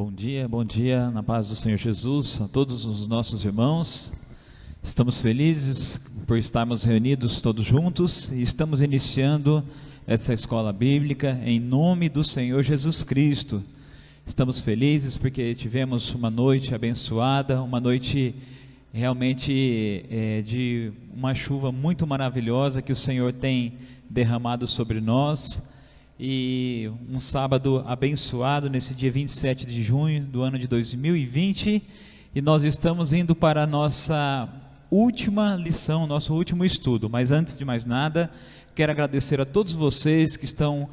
Bom dia, na paz do Senhor Jesus, a todos os nossos irmãos. Estamos felizes por estarmos reunidos todos juntos e estamos iniciando essa escola bíblica em nome do Senhor Jesus Cristo. Estamos felizes porque tivemos uma noite abençoada, uma noite realmente de uma chuva muito maravilhosa que o Senhor tem derramado sobre nós. E um sábado abençoado nesse dia 27 de junho do ano de 2020, e nós estamos indo para a nossa última lição, nosso último estudo. Mas antes de mais nada, quero agradecer a todos vocês que estão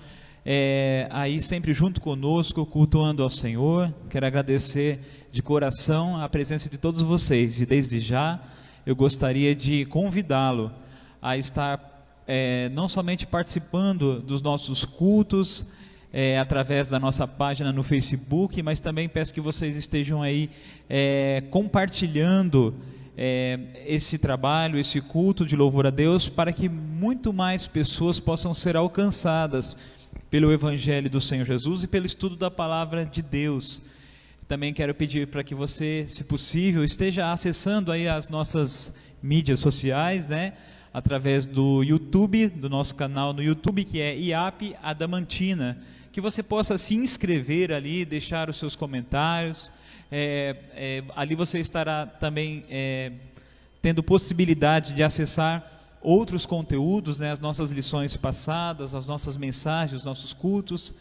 aí sempre junto conosco, cultuando ao Senhor. Quero agradecer de coração a presença de todos vocês, e desde já eu gostaria de convidá-lo a estar não somente participando dos nossos cultos através da nossa página no Facebook, mas também peço que vocês estejam aí compartilhando esse trabalho, esse culto de louvor a Deus, para que muito mais pessoas possam ser alcançadas pelo Evangelho do Senhor Jesus e pelo estudo da Palavra de Deus. Também quero pedir para que você, se possível, esteja acessando aí as nossas mídias sociais, né? Através do YouTube, do nosso canal no YouTube, que é IAP Adamantina, que você possa se inscrever ali, deixar os seus comentários, ali você estará também tendo possibilidade de acessar outros conteúdos, né, as nossas lições passadas, as nossas mensagens, os nossos cultos.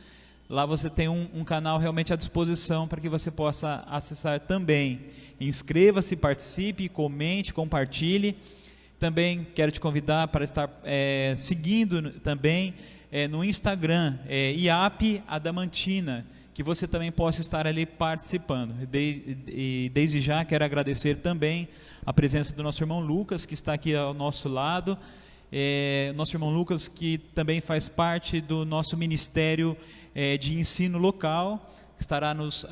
Lá você tem um canal realmente à disposição para que você possa acessar também. Inscreva-se, participe, comente, compartilhe. Também quero te convidar para estar seguindo também no Instagram, IAP Adamantina, que você também possa estar ali participando. E desde já quero agradecer também a presença do nosso irmão Lucas, que está aqui ao nosso lado. Nosso irmão Lucas, que também faz parte do nosso ministério de ensino local, estará nos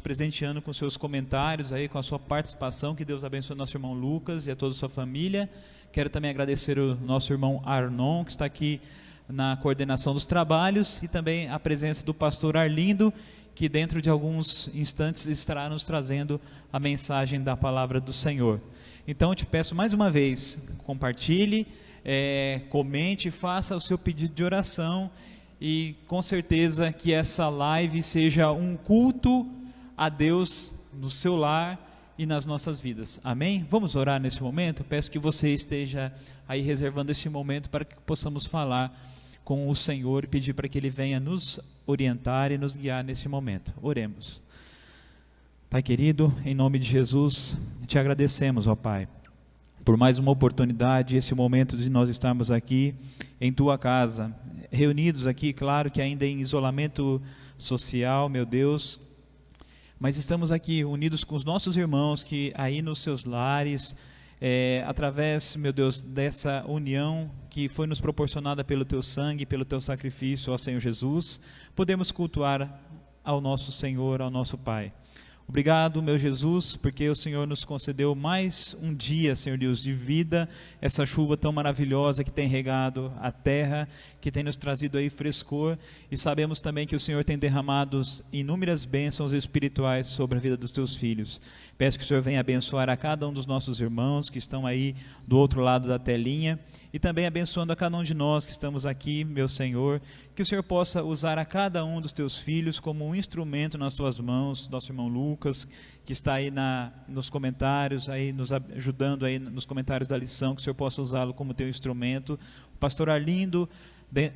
presenteando com seus comentários, aí, com a sua participação. Que Deus abençoe o nosso irmão Lucas e a toda a sua família. Quero também agradecer o nosso irmão Arnon, que está aqui na coordenação dos trabalhos, e também a presença do pastor Arlindo, que dentro de alguns instantes estará nos trazendo a mensagem da palavra do Senhor. Então eu te peço mais uma vez, compartilhe, comente, faça o seu pedido de oração. E com certeza que essa live seja um culto a Deus no seu lar e nas nossas vidas. Amém? Vamos orar nesse momento? Peço que você esteja aí reservando esse momento para que possamos falar com o Senhor e pedir para que Ele venha nos orientar e nos guiar nesse momento. Oremos. Pai querido, em nome de Jesus, te agradecemos, ó Pai, por mais uma oportunidade, esse momento de nós estarmos aqui em Tua casa, reunidos aqui, claro que ainda em isolamento social, meu Deus, mas estamos aqui unidos com os nossos irmãos que aí nos seus lares, através, meu Deus, dessa união que foi nos proporcionada pelo Teu sangue, pelo Teu sacrifício, ó Senhor Jesus, podemos cultuar ao nosso Senhor, ao nosso Pai. Obrigado, meu Jesus, porque o Senhor nos concedeu mais um dia, Senhor Deus, de vida, essa chuva tão maravilhosa que tem regado a terra, que tem nos trazido aí frescor, e sabemos também que o Senhor tem derramado inúmeras bênçãos espirituais sobre a vida dos teus filhos. Peço que o Senhor venha abençoar a cada um dos nossos irmãos que estão aí do outro lado da telinha, e também abençoando a cada um de nós que estamos aqui, meu Senhor, que o Senhor possa usar a cada um dos teus filhos como um instrumento nas tuas mãos. Nosso irmão Lucas, que está aí nos comentários, aí nos ajudando aí nos comentários da lição, que o Senhor possa usá-lo como teu instrumento. O pastor Arlindo,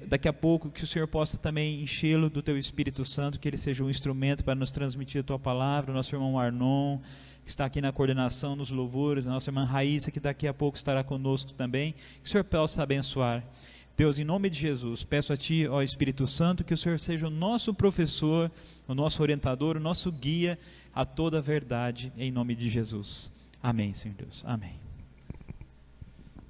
daqui a pouco, que o Senhor possa também enchê-lo do teu Espírito Santo, que ele seja um instrumento para nos transmitir a tua palavra. O nosso irmão Arnon, que está aqui na coordenação, nos louvores, a nossa irmã Raíssa, que daqui a pouco estará conosco também, que o Senhor possa abençoar. Deus, em nome de Jesus, peço a Ti, ó Espírito Santo, que o Senhor seja o nosso professor, o nosso orientador, o nosso guia a toda a verdade, em nome de Jesus. Amém, Senhor Deus. Amém.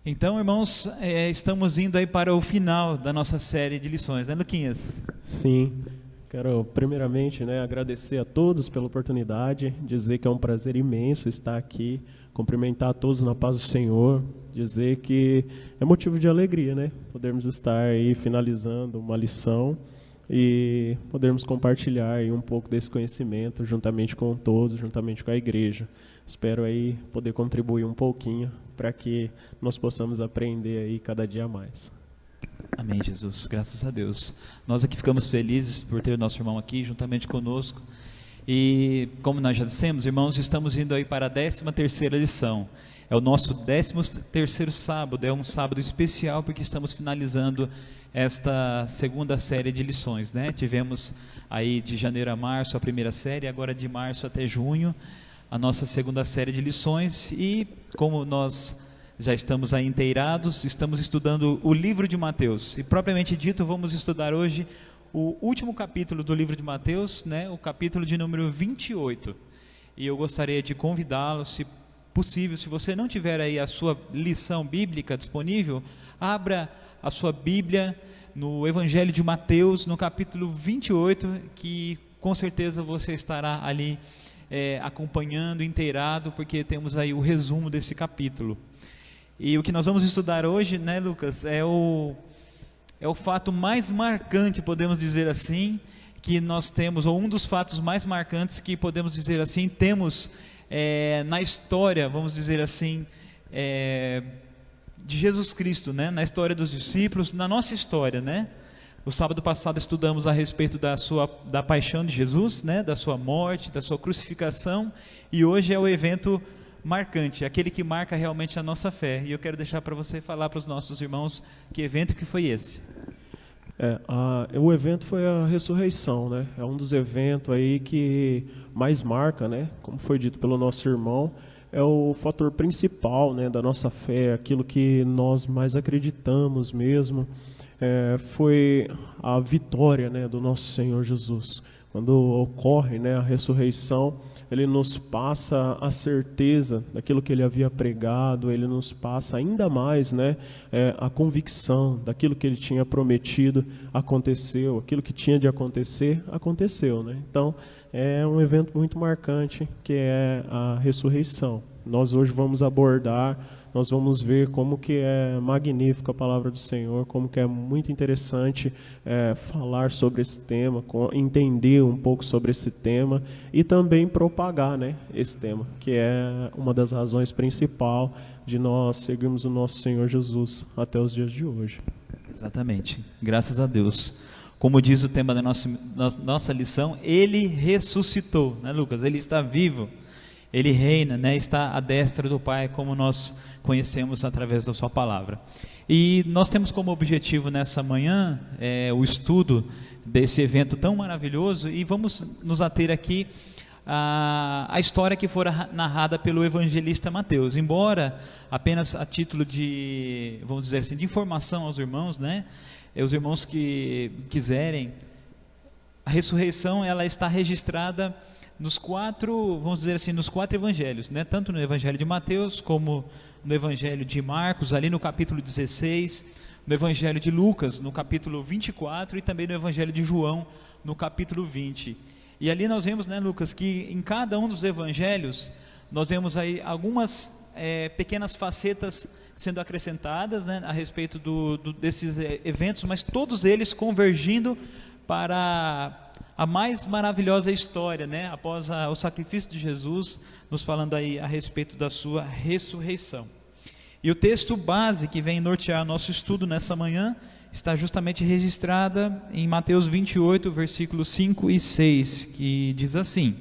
Então, irmãos, estamos indo aí para o final da nossa série de lições, né, Luquinhas? Sim. Quero primeiramente agradecer a todos pela oportunidade, dizer que é um prazer imenso estar aqui, cumprimentar a todos na paz do Senhor, dizer que é motivo de alegria, podermos estar aí finalizando uma lição e podermos compartilhar aí um pouco desse conhecimento juntamente com todos, juntamente com a igreja. Espero aí poder contribuir um pouquinho para que nós possamos aprender aí cada dia mais. Amém, Jesus. Graças a Deus. Nós aqui ficamos felizes por ter o nosso irmão aqui juntamente conosco. E como nós já dissemos, irmãos, estamos indo aí para a 13ª lição. É o nosso 13º sábado, é um sábado especial porque estamos finalizando esta segunda série de lições, né? Tivemos aí de janeiro a março a primeira série, agora de março até junho a nossa segunda série de lições, e como nós já estamos aí inteirados, estamos estudando o livro de Mateus, e propriamente dito vamos estudar hoje o último capítulo do livro de Mateus, né? O capítulo de número 28, e eu gostaria de convidá-lo, se possível, se você não tiver aí a sua lição bíblica disponível, abra a sua Bíblia no Evangelho de Mateus, no capítulo 28, que com certeza você estará ali acompanhando, inteirado, porque temos aí o resumo desse capítulo. E o que nós vamos estudar hoje, né, Lucas, é o fato mais marcante, podemos dizer assim, que nós temos, ou um dos fatos mais marcantes que podemos dizer assim, temos na história, vamos dizer assim, de Jesus Cristo, né? Na história dos discípulos, na nossa história, né? O sábado passado estudamos a respeito da paixão de Jesus, né? Da sua morte, da sua crucificação, e hoje é o evento marcante, aquele que marca realmente a nossa fé. E eu quero deixar para você falar para os nossos irmãos que evento que foi esse. O evento foi a ressurreição, né? É um dos eventos aí que mais marca, né? Como foi dito pelo nosso irmão, é o fator principal, né, da nossa fé, aquilo que nós mais acreditamos mesmo, foi a vitória, né, do nosso Senhor Jesus. Quando ocorre, né, a ressurreição, Ele nos passa a certeza daquilo que Ele havia pregado, Ele nos passa ainda mais, né, a convicção daquilo que Ele tinha prometido aconteceu, aquilo que tinha de acontecer, aconteceu, né? Então, é um evento muito marcante, que é a ressurreição. Nós hoje vamos abordar, nós vamos ver como que é magnífica a palavra do Senhor, como que é muito interessante falar sobre esse tema, entender um pouco sobre esse tema e também propagar, né, esse tema, que é uma das razões principais de nós seguirmos o nosso Senhor Jesus até os dias de hoje. Exatamente, graças a Deus. Como diz o tema da nossa lição, Ele ressuscitou, né, Lucas? Ele está vivo, Ele reina, né? Está à destra do Pai, como nós conhecemos através da sua palavra. E nós temos como objetivo nessa manhã o estudo desse evento tão maravilhoso, e vamos nos ater aqui à história que fora narrada pelo evangelista Mateus. Embora apenas a título de, vamos dizer assim, de informação aos irmãos, né? Os irmãos que quiserem, a ressurreição ela está registrada nos 4, vamos dizer assim, nos 4 evangelhos, né? Tanto no evangelho de Mateus, como no evangelho de Marcos, ali no capítulo 16, no evangelho de Lucas, no capítulo 24, e também no evangelho de João, no capítulo 20. E ali nós vemos, né, Lucas, que em cada um dos evangelhos, nós vemos aí algumas pequenas facetas sendo acrescentadas, né, a respeito desses eventos, mas todos eles convergindo para a mais maravilhosa história, né, após o sacrifício de Jesus, nos falando aí a respeito da sua ressurreição. E o texto base que vem nortear nosso estudo nessa manhã está justamente registrada em Mateus 28, versículos 5 e 6, que diz assim: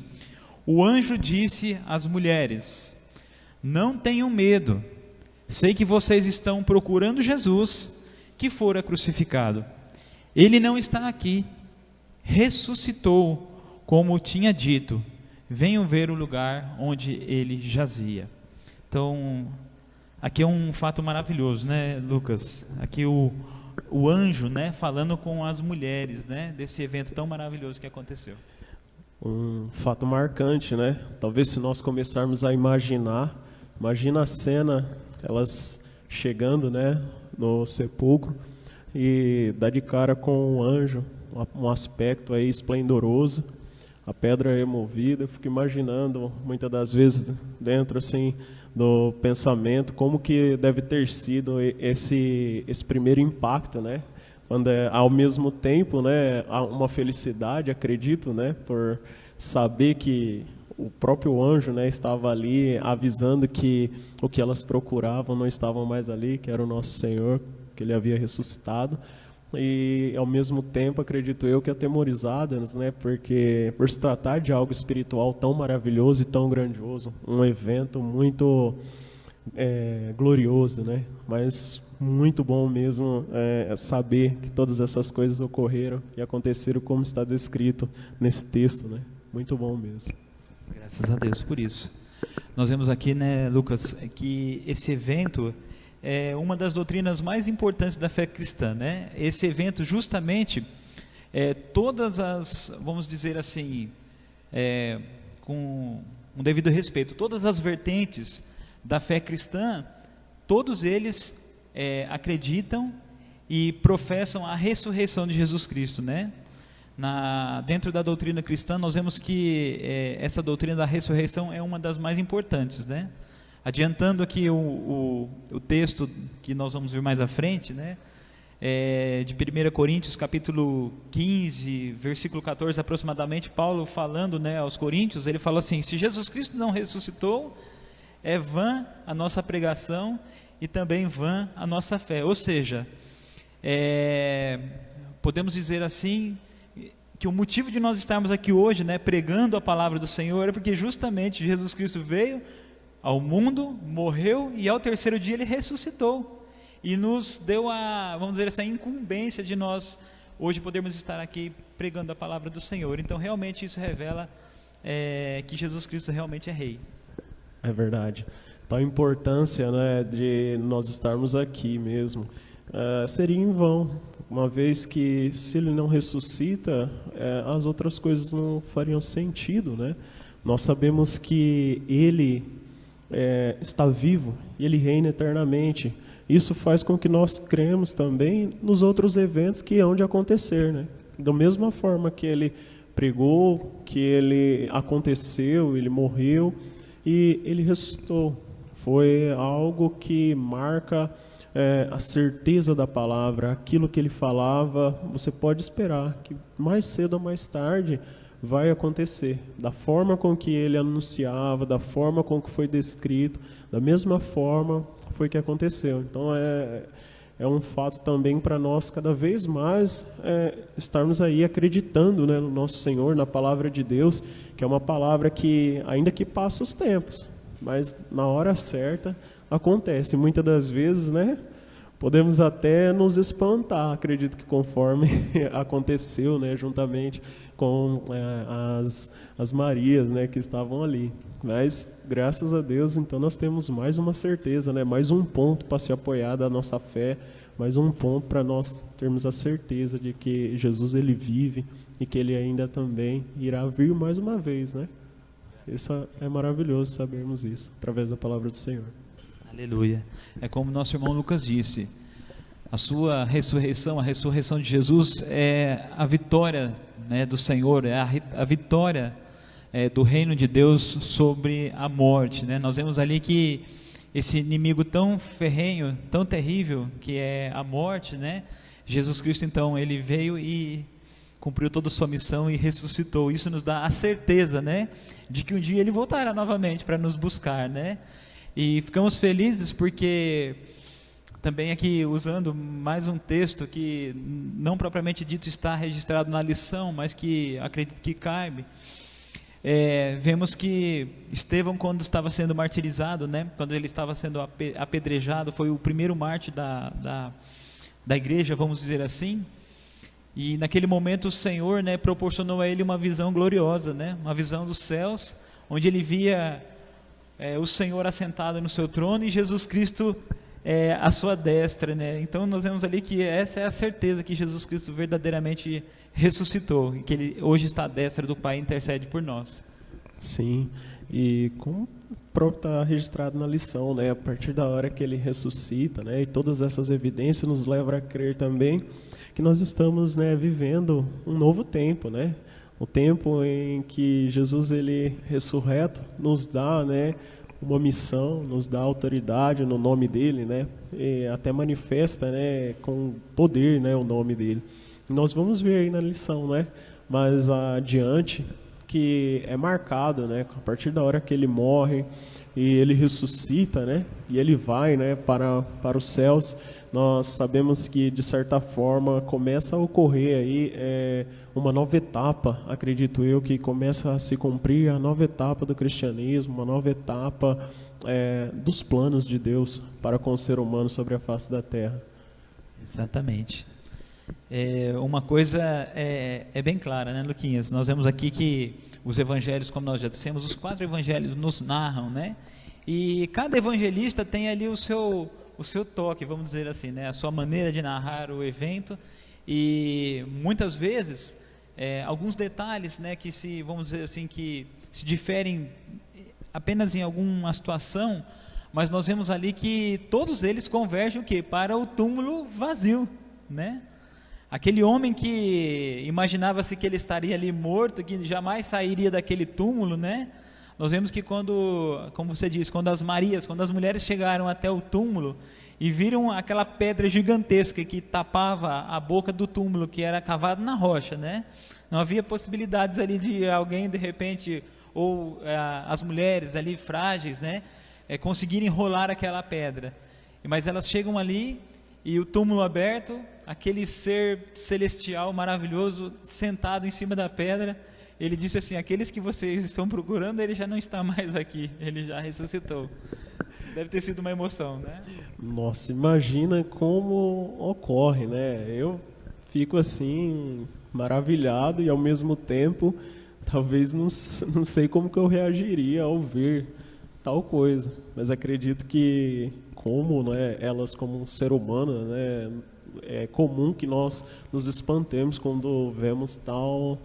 O anjo disse às mulheres: Não tenham medo, sei que vocês estão procurando Jesus, que fora crucificado. Ele não está aqui, ressuscitou, como tinha dito. Venham ver o lugar onde ele jazia. Então, aqui é um fato maravilhoso, né, Lucas? Aqui o anjo, né, falando com as mulheres, né, desse evento tão maravilhoso que aconteceu. Um fato marcante, né? Talvez se nós começarmos a imagina a cena, elas chegando, né, no sepulcro e dá de cara com um anjo, um aspecto aí esplendoroso, a pedra é removida. Eu fico imaginando, muitas das vezes, dentro assim do pensamento, como que deve ter sido esse primeiro impacto, né? quando ao mesmo tempo, né, há uma felicidade, acredito, né, por saber que o próprio anjo, né, estava ali avisando que o que elas procuravam não estava mais ali, que era o nosso Senhor, que ele havia ressuscitado. E ao mesmo tempo, acredito eu, que atemorizadas, né, porque por se tratar de algo espiritual tão maravilhoso e tão grandioso, um evento muito glorioso, né, mas muito bom mesmo saber que todas essas coisas ocorreram e aconteceram como está descrito nesse texto, né, muito bom mesmo. Graças a Deus por isso. Nós vemos aqui, né, Lucas, que esse evento é uma das doutrinas mais importantes da fé cristã, né? Esse evento justamente, todas as, vamos dizer assim, com um devido respeito, todas as vertentes da fé cristã, todos eles acreditam e professam a ressurreição de Jesus Cristo, né? Dentro da doutrina cristã, nós vemos que essa doutrina da ressurreição é uma das mais importantes, né? Adiantando aqui o texto que nós vamos ver mais à frente, né? De 1 Coríntios, capítulo 15, versículo 14 aproximadamente, Paulo falando, né, aos Coríntios, ele fala assim: se Jesus Cristo não ressuscitou, é vã a nossa pregação e também vã a nossa fé. Ou seja, podemos dizer assim, que o motivo de nós estarmos aqui hoje, né, pregando a palavra do Senhor, é porque justamente Jesus Cristo veio ao mundo, morreu e ao terceiro dia ele ressuscitou e nos deu vamos dizer assim, a incumbência de nós hoje podermos estar aqui pregando a palavra do Senhor. Então realmente isso revela que Jesus Cristo realmente é Rei. É verdade. Então a importância, né, de nós estarmos aqui mesmo seria em vão, uma vez que se ele não ressuscita, as outras coisas não fariam sentido, né? Nós sabemos que ele está vivo e ele reina eternamente. Isso faz com que nós cremos também nos outros eventos que hão de acontecer, né? Da mesma forma que ele pregou, que ele aconteceu, ele morreu e ele ressuscitou. Foi algo que marca a certeza da palavra, aquilo que ele falava, você pode esperar que mais cedo ou mais tarde vai acontecer, da forma com que ele anunciava, da forma com que foi descrito, da mesma forma foi que aconteceu. Então é um fato também para nós cada vez mais estarmos aí acreditando, né, no nosso Senhor, na palavra de Deus, que é uma palavra que, ainda que passa os tempos, mas na hora certa acontece. Muitas das vezes, né, podemos até nos espantar, acredito que conforme aconteceu, né, juntamente com as Marias, né, que estavam ali. Mas, graças a Deus, então nós temos mais uma certeza, né, mais um ponto para se apoiar da nossa fé, mais um ponto para nós termos a certeza de que Jesus ele vive e que ele ainda também irá vir mais uma vez, né? Isso é maravilhoso sabermos isso, através da palavra do Senhor. Aleluia. É como nosso irmão Lucas disse, a sua ressurreição, a ressurreição de Jesus é a vitória, né, do Senhor, é a vitória do reino de Deus sobre a morte, né? Nós vemos ali que esse inimigo tão ferrenho, tão terrível, que é a morte, né? Jesus Cristo então, ele veio e cumpriu toda a sua missão e ressuscitou. Isso nos dá a certeza, né, de que um dia ele voltará novamente para nos buscar, né? E ficamos felizes porque também aqui usando mais um texto que não propriamente dito está registrado na lição, mas que acredito que cabe. Vemos que Estevão, quando estava sendo martirizado, né, quando ele estava sendo apedrejado, foi o primeiro mártir da igreja, vamos dizer assim. E naquele momento o Senhor, né, proporcionou a ele uma visão gloriosa, né, uma visão dos céus, onde ele via o Senhor assentado no seu trono e Jesus Cristo à sua destra, né? Então nós vemos ali que essa é a certeza que Jesus Cristo verdadeiramente ressuscitou e que ele hoje está à destra do Pai e intercede por nós. Sim, e como próprio está registrado na lição, né? A partir da hora que ele ressuscita, né? E todas essas evidências nos levam a crer também que nós estamos, né, vivendo um novo tempo, né? O tempo em que Jesus ele ressurreto nos dá, né, uma missão, nos dá autoridade no nome dele, né? E até manifesta, né, com poder, né, o nome dele. Nós vamos ver aí na lição, né? Mas adiante, que é marcado, né, a partir da hora que ele morre e ele ressuscita, né, e ele vai, né, para os céus. Nós sabemos que, de certa forma, começa a ocorrer aí uma nova etapa, acredito eu, que começa a se cumprir a nova etapa do cristianismo, uma nova etapa dos planos de Deus para com o ser humano sobre a face da terra. Exatamente. Uma coisa é bem clara, né, Luquinhas? Nós vemos aqui que os evangelhos, como nós já dissemos, os 4 evangelhos nos narram, né? E cada evangelista tem ali o seu toque, vamos dizer assim, né? A sua maneira de narrar o evento, e muitas vezes alguns detalhes, né, que vamos dizer assim, que se diferem apenas em alguma situação, mas nós vemos ali que todos eles convergem o quê? Para o túmulo vazio, né? Aquele homem que imaginava-se que ele estaria ali morto, que jamais sairia daquele túmulo, né? Nós vemos que quando, como você disse, quando as mulheres chegaram até o túmulo e viram aquela pedra gigantesca que tapava a boca do túmulo, que era cavado na rocha, né? Não havia possibilidades ali de alguém, de repente, ou as mulheres ali frágeis, né, conseguirem rolar aquela pedra. Mas elas chegam ali e o túmulo aberto, aquele ser celestial maravilhoso sentado em cima da pedra, ele disse assim: aqueles que vocês estão procurando, ele já não está mais aqui, ele já ressuscitou. Deve ter sido uma emoção, né? Nossa, imagina como ocorre, né? Eu fico assim maravilhado e ao mesmo tempo talvez não sei como que eu reagiria ao ver tal coisa, mas acredito que como, né, elas como um ser humano, né, é comum que nós nos espantemos quando vemos tal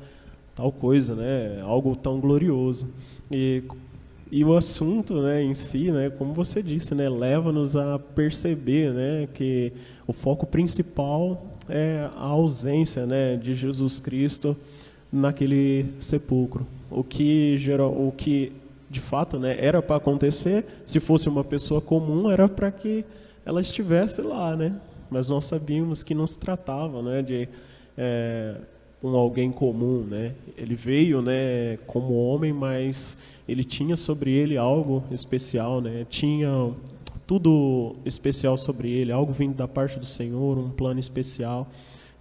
coisa, né, algo tão glorioso. E o assunto, né, em si, né, como você disse, né, leva-nos a perceber, né, que o foco principal é a ausência, né, de Jesus Cristo naquele sepulcro. O que de fato, né, era para acontecer, se fosse uma pessoa comum, era para que ela estivesse lá, né? Mas nós sabíamos que não se tratava, né, de alguém comum, né? Ele veio, né, como homem, mas ele tinha sobre ele algo especial, né? Tinha tudo especial sobre ele, algo vindo da parte do Senhor, um plano especial.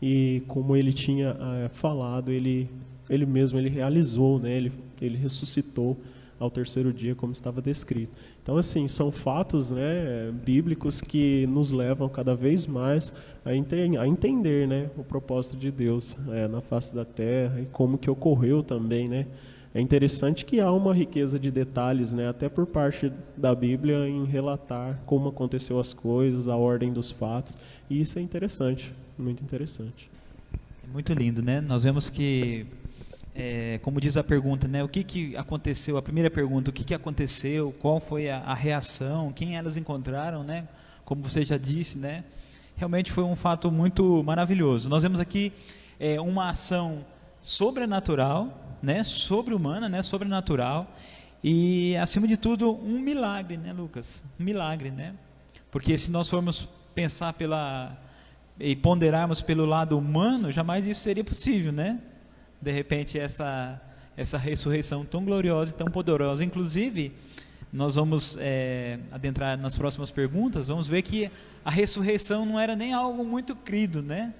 E como ele tinha falado, ele mesmo realizou, né? Ele ressuscitou ao terceiro dia, como estava descrito. Então, assim, são fatos, né, bíblicos que nos levam cada vez mais a entender, né, o propósito de Deus na face da terra e como que ocorreu também, né. É interessante que há uma riqueza de detalhes, né, até por parte da Bíblia, em relatar como aconteceu as coisas, a ordem dos fatos, e isso é interessante, muito interessante. É muito lindo, né? Nós vemos que como diz a pergunta, né? O que aconteceu? A primeira pergunta: o que aconteceu? Qual foi a reação? Quem elas encontraram, né? Como você já disse, né? Realmente foi um fato muito maravilhoso. Nós vemos aqui uma ação sobrenatural, né? Sobre-humana, né? Sobrenatural, e acima de tudo um milagre, né, Lucas? Um milagre, né? Porque se nós formos pensar e ponderarmos pelo lado humano, jamais isso seria possível, né? De repente essa ressurreição tão gloriosa e tão poderosa. Inclusive, nós vamos adentrar nas próximas perguntas, vamos ver que a ressurreição não era nem algo muito crido, né?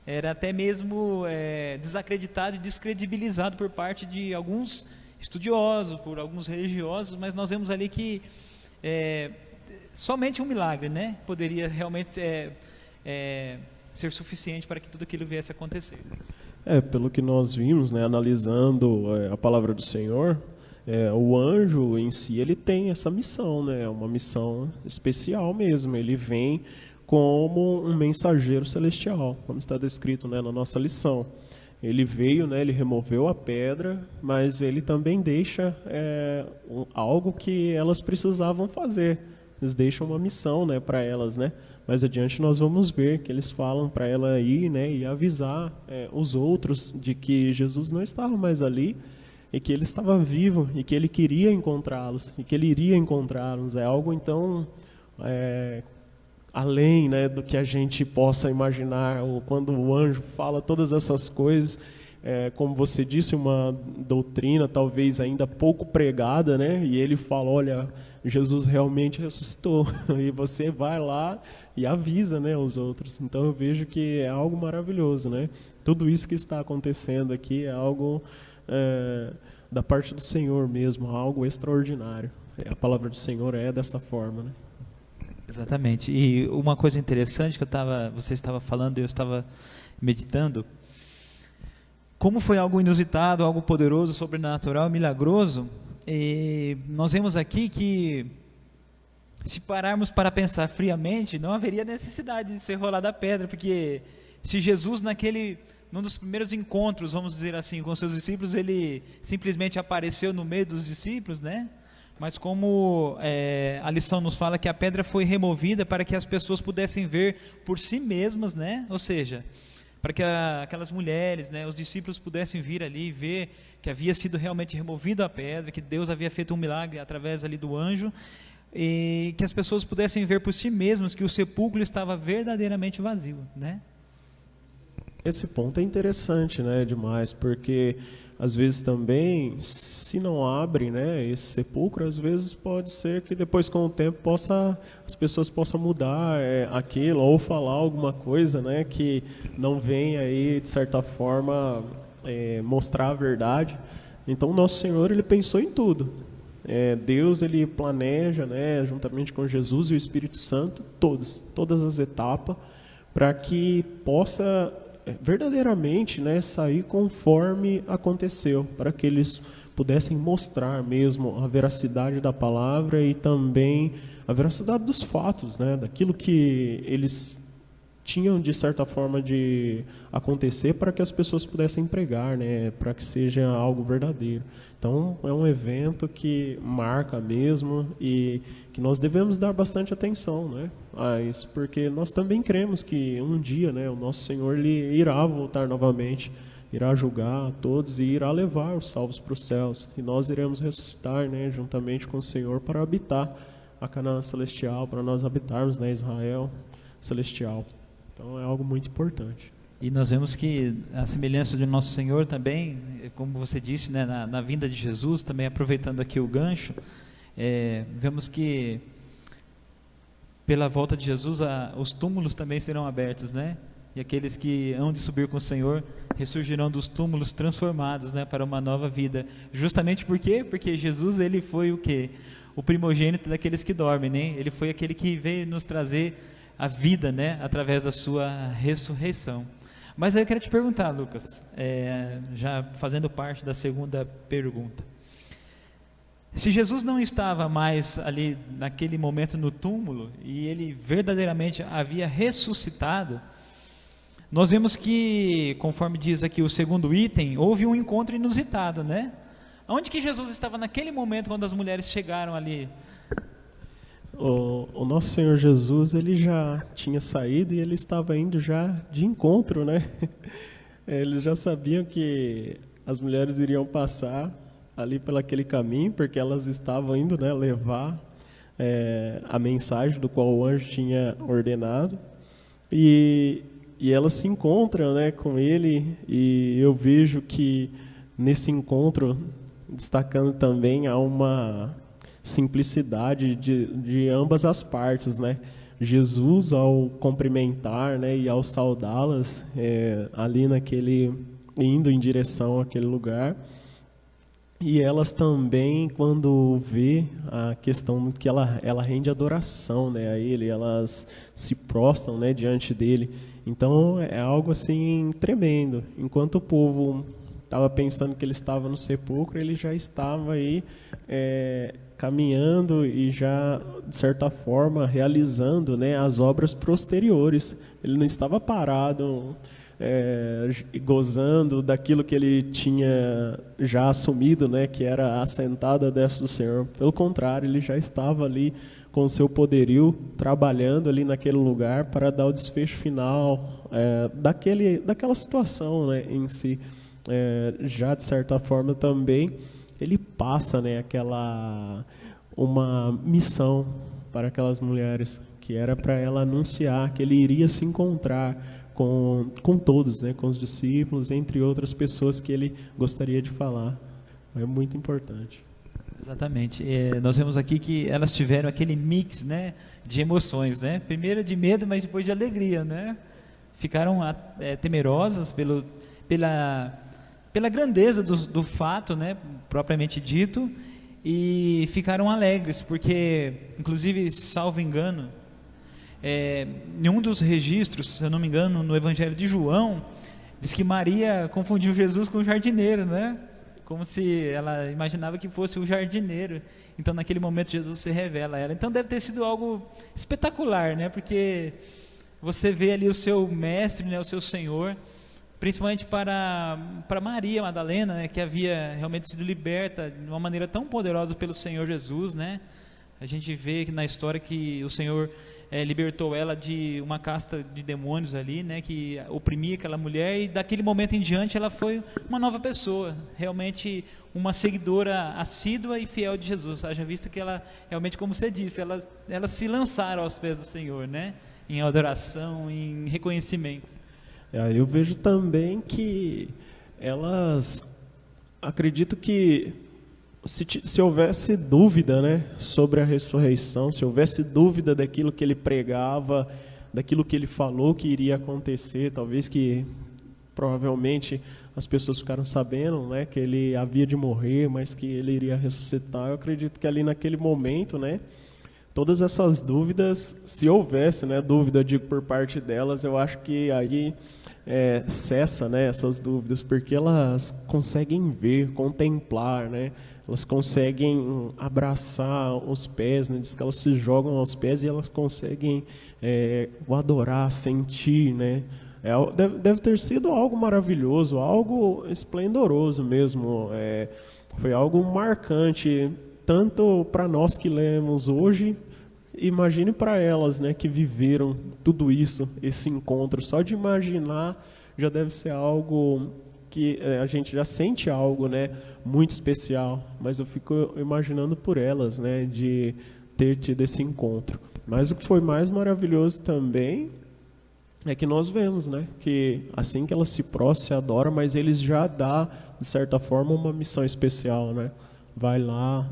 Era até mesmo desacreditado e descredibilizado por parte de alguns estudiosos, por alguns religiosos, mas nós vemos ali que somente um milagre, né, poderia realmente ser suficiente para que tudo aquilo viesse a acontecer. Pelo que nós vimos, né, analisando a palavra do Senhor, o anjo em si, ele tem essa missão, né, uma missão especial mesmo. Ele vem como um mensageiro celestial, como está descrito, né, na nossa lição. Ele veio, né, ele removeu a pedra, mas ele também deixa algo que elas precisavam fazer. Eles deixam uma missão, né, para elas, né? Mais adiante nós vamos ver que eles falam para ela ir, né, e avisar os outros de que Jesus não estava mais ali e que ele estava vivo e que ele queria encontrá-los e que ele iria encontrá-los. É algo então além, né, do que a gente possa imaginar. Quando o anjo fala todas essas coisas, como você disse, uma doutrina talvez ainda pouco pregada, né? E ele fala, olha, Jesus realmente ressuscitou. E você vai lá e avisa, né, os outros. Então eu vejo que é algo maravilhoso, né? Tudo isso que está acontecendo aqui é algo da parte do Senhor mesmo, algo extraordinário. A palavra do Senhor é dessa forma, né? Exatamente. E uma coisa interessante que você estava falando e eu estava meditando, como foi algo inusitado, algo poderoso, sobrenatural, milagroso, e nós vemos aqui que, se pararmos para pensar friamente, não haveria necessidade de ser rolada a pedra, porque se Jesus num dos primeiros encontros, vamos dizer assim, com seus discípulos, ele simplesmente apareceu no meio dos discípulos, né? Mas como a lição nos fala que a pedra foi removida para que as pessoas pudessem ver por si mesmas, né? Ou seja, para que aquelas mulheres, né, os discípulos pudessem vir ali e ver que havia sido realmente removida a pedra, que Deus havia feito um milagre através ali do anjo, e que as pessoas pudessem ver por si mesmas que o sepulcro estava verdadeiramente vazio, né? Esse ponto é interessante, né, demais, porque às vezes também, se não abre, né, esse sepulcro, às vezes pode ser que depois com o tempo as pessoas possam mudar aquilo ou falar alguma coisa, né, que não venha aí de certa forma mostrar a verdade. Então o nosso Senhor, ele pensou em tudo. Deus, ele planeja, né, juntamente com Jesus e o Espírito Santo, todas as etapas, para que possa verdadeiramente, né, sair conforme aconteceu, para que eles pudessem mostrar mesmo a veracidade da palavra e também a veracidade dos fatos, né, daquilo que eles tinham de certa forma de acontecer, para que as pessoas pudessem pregar, né, para que seja algo verdadeiro. Então é um evento que marca mesmo e que nós devemos dar bastante atenção, né, a isso, porque nós também cremos que um dia, né, o nosso Senhor ele irá voltar novamente, irá julgar a todos e irá levar os salvos para os céus, e nós iremos ressuscitar, né, juntamente com o Senhor para habitar a Canaã celestial, para nós habitarmos na Israel celestial. Então é algo muito importante. E nós vemos que a semelhança do nosso Senhor também, como você disse, né, na vinda de Jesus, também aproveitando aqui o gancho, vemos que pela volta de Jesus os túmulos também serão abertos, né? E aqueles que hão de subir com o Senhor ressurgirão dos túmulos transformados, né, para uma nova vida. Justamente por quê? Porque Jesus, ele foi o quê? O primogênito daqueles que dormem, né? Ele foi aquele que veio nos trazer a vida, né, através da sua ressurreição. Mas aí eu quero te perguntar, Lucas, já fazendo parte da segunda pergunta, se Jesus não estava mais ali naquele momento no túmulo e ele verdadeiramente havia ressuscitado, nós vemos que, conforme diz aqui o segundo item, houve um encontro inusitado, né? Onde que Jesus estava naquele momento quando as mulheres chegaram ali? O nosso Senhor Jesus, ele já tinha saído e ele estava indo já de encontro, né? Eles já sabiam que as mulheres iriam passar ali pelaquele caminho, porque elas estavam indo, né, levar a mensagem do qual o anjo tinha ordenado, e elas se encontram, né, com ele, e eu vejo que nesse encontro, destacando também, há uma simplicidade de ambas as partes, né? Jesus, ao cumprimentar, né, e ao saudá-las ali indo em direção àquele lugar, e elas também, quando vê a questão que ela rende adoração, né, a ele, elas se prostram, né, diante dele. Então é algo assim tremendo. Enquanto o povo estava pensando que ele estava no sepulcro, ele já estava aí caminhando e já, de certa forma, realizando, né, as obras posteriores. Ele não estava parado, gozando daquilo que ele tinha já assumido, né, que era assentado à destra do Senhor. Pelo contrário, ele já estava ali com o seu poderio, trabalhando ali naquele lugar para dar o desfecho final daquela situação, né, em si. já de certa forma também ele passa, né, uma missão para aquelas mulheres, que era para ela anunciar que ele iria se encontrar com todos, né, com os discípulos, entre outras pessoas que ele gostaria de falar. É muito importante. Exatamente. Nós vemos aqui que elas tiveram aquele mix, né, de emoções, né? Primeiro de medo, mas depois de alegria, né? Ficaram temerosas pela grandeza do fato, né, propriamente dito, e ficaram alegres, porque, inclusive, salvo engano, em um dos registros, se eu não me engano, no Evangelho de João, diz que Maria confundiu Jesus com o jardineiro, né? Como se ela imaginava que fosse o jardineiro. Então, naquele momento, Jesus se revela a ela. Então, deve ter sido algo espetacular, né? Porque você vê ali o seu mestre, né, o seu Senhor, principalmente para Maria Madalena, né, que havia realmente sido liberta de uma maneira tão poderosa pelo Senhor Jesus, né? A gente vê na história que o Senhor libertou ela de uma casta de demônios ali, né, que oprimia aquela mulher, e daquele momento em diante ela foi uma nova pessoa, realmente uma seguidora assídua e fiel de Jesus. Haja vista que ela realmente, como você disse, elas se lançaram aos pés do Senhor, né, em adoração, em reconhecimento. Eu vejo também que elas, acredito que se houvesse dúvida, né, sobre a ressurreição, se houvesse dúvida daquilo que ele pregava, daquilo que ele falou que iria acontecer, talvez que provavelmente as pessoas ficaram sabendo, né, que ele havia de morrer, mas que ele iria ressuscitar. Eu acredito que ali naquele momento, né, todas essas dúvidas, se houvesse, né, dúvida, digo, por parte delas, eu acho que aí cessa, né, essas dúvidas, porque elas conseguem ver, contemplar, né, elas conseguem abraçar os pés, né, diz que elas se jogam aos pés e elas conseguem o adorar, sentir, né. Deve ter sido algo maravilhoso, algo esplendoroso mesmo, foi algo marcante, tanto para nós que lemos hoje, imagine para elas, né, que viveram tudo isso, esse encontro. Só de imaginar já deve ser algo que a gente já sente algo, né, muito especial. Mas eu fico imaginando por elas, né, de ter tido esse encontro. Mas o que foi mais maravilhoso também é que nós vemos, né, que assim que elas se prostram, se adoram, mas eles já dão, de certa forma, uma missão especial, né? Vai lá,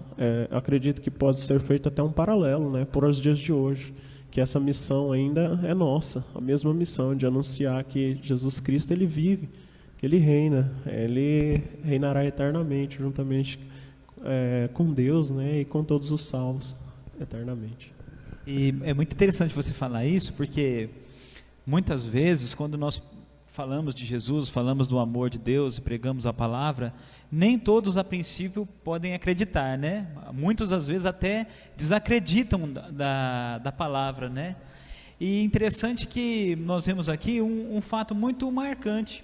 acredito que pode ser feito até um paralelo, né, por os dias de hoje, que essa missão ainda é nossa, a mesma missão de anunciar que Jesus Cristo ele vive, que ele reina, ele reinará eternamente, juntamente com Deus, né, e com todos os salvos, eternamente. E é muito interessante você falar isso, porque muitas vezes, quando nós falamos de Jesus, falamos do amor de Deus e pregamos a palavra, nem todos a princípio podem acreditar, né? Muitos às vezes até desacreditam da palavra, né? E interessante que nós vemos aqui um fato muito marcante,